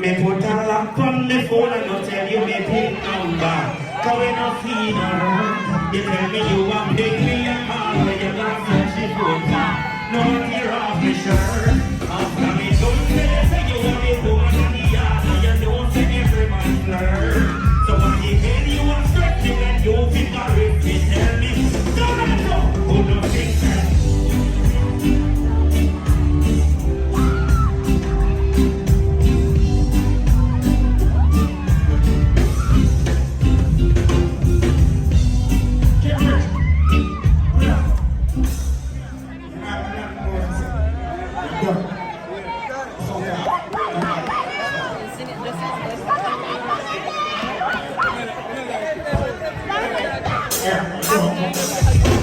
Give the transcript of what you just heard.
Me put a lock on the phone and I'll tell you me pin number. Going off in a you tell me you want big me a call when you got flashy phone. No tear off me shirt. After me don't say you want me born in the yard and you don't say every man flirt. So when you hear you are stretching and you figure it, you tell me don't know who don't think that. Yeah.